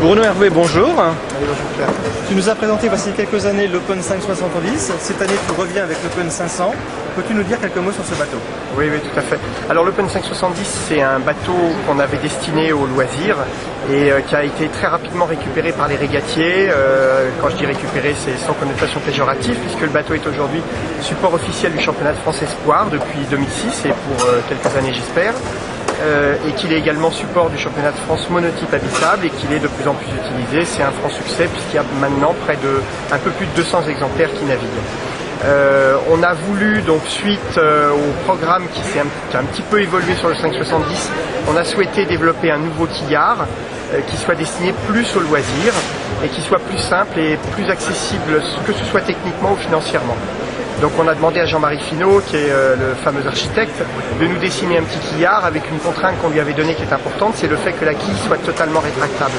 Bruno Hervé, bonjour. Allez, bonjour Pierre. Tu nous as présenté voici quelques années l'Open 570. Cette année, tu reviens avec l'Open 500. Peux-tu nous dire quelques mots sur ce bateau? Oui, tout à fait. Alors l'Open 570, c'est un bateau qu'on avait destiné aux loisirs et qui a été très rapidement récupéré par les régatiers. Quand je dis récupéré, c'est sans connotation péjorative, puisque le bateau est aujourd'hui support officiel du championnat de France Espoir depuis 2006 et pour quelques années j'espère. Et qu'il est également support du championnat de France monotype habitable et qu'il est de plus en plus utilisé. C'est un franc succès puisqu'il y a maintenant un peu plus de 200 exemplaires qui naviguent. On a voulu donc suite au programme qui a un petit peu évolué sur le 570, on a souhaité développer un nouveau quillard qui soit destiné plus aux loisirs et qui soit plus simple et plus accessible, que ce soit techniquement ou financièrement. Donc on a demandé à Jean-Marie Finot, qui est le fameux architecte, de nous dessiner un petit quillard avec une contrainte qu'on lui avait donnée qui est importante, c'est le fait que la quille soit totalement rétractable.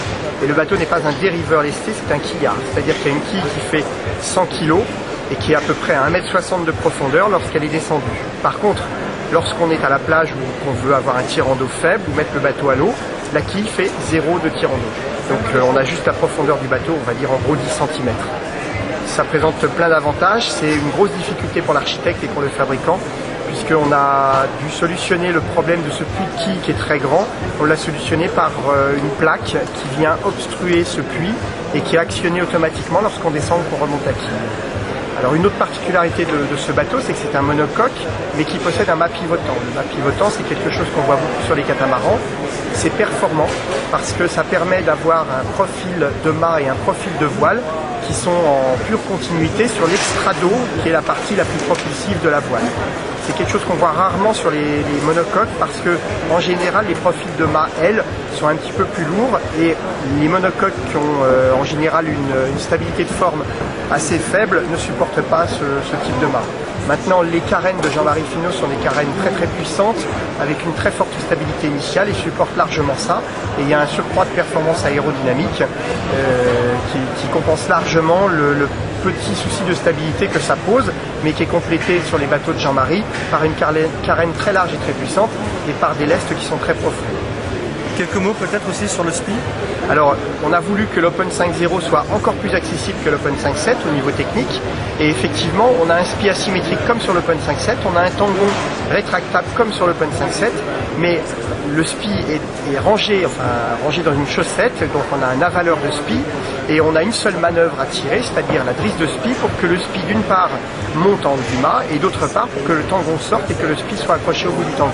Et le bateau n'est pas un dériveur lesté, c'est un quillard. C'est-à-dire qu'il y a une quille qui fait 100 kg et qui est à peu près à 1,60 m de profondeur lorsqu'elle est descendue. Par contre, lorsqu'on est à la plage ou qu'on veut avoir un tirant d'eau faible ou mettre le bateau à l'eau, la quille fait 0 de tirant d'eau. Donc on a juste la profondeur du bateau, on va dire en gros 10 cm. Ça présente plein d'avantages, c'est une grosse difficulté pour l'architecte et pour le fabricant, puisqu'on a dû solutionner le problème de ce puits de quille qui est très grand. On l'a solutionné par une plaque qui vient obstruer ce puits et qui est actionnée automatiquement lorsqu'on descend ou qu'on remonte la quille. Alors une autre particularité de ce bateau, c'est que c'est un monocoque, mais qui possède un mât pivotant. Le mât pivotant, c'est quelque chose qu'on voit beaucoup sur les catamarans. C'est performant parce que ça permet d'avoir un profil de mât et un profil de voile qui sont en pure continuité sur l'extrado, qui est la partie la plus propulsive de la voile. C'est quelque chose qu'on voit rarement sur les monocoques parce que, en général, les profils de mât, elles, sont un petit peu plus lourds et les monocoques qui ont en général une stabilité de forme assez faible ne supportent pas ce type de mât. Maintenant, les carènes de Jean-Marie Finot sont des carènes très puissantes avec une très forte stabilité initiale et supportent largement ça. Et il y a un surcroît de performance aérodynamique qui compense largement le petit souci de stabilité que ça pose, mais qui est complété sur les bateaux de Jean-Marie par une carène très large et très puissante et par des lestes qui sont très profondes. Quelques mots peut-être aussi sur le SPI? Alors, on a voulu que l'Open 5.0 soit encore plus accessible que l'Open 5.7 au niveau technique. Et effectivement, on a un SPI asymétrique comme sur l'Open 5.7, on a un tangon rétractable comme sur l'Open 5.7, mais le SPI est rangé dans une chaussette, donc on a un avaleur de SPI, et on a une seule manœuvre à tirer, c'est-à-dire la drisse de SPI, pour que le SPI d'une part monte en haut du mât, et d'autre part pour que le tangon sorte et que le SPI soit accroché au bout du tangon.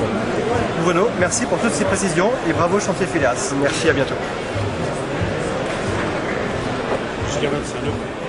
Bruno, merci pour toutes ces précisions et bravo Chantier Phileas. Merci, à bientôt. Jusqu'à 25 euros.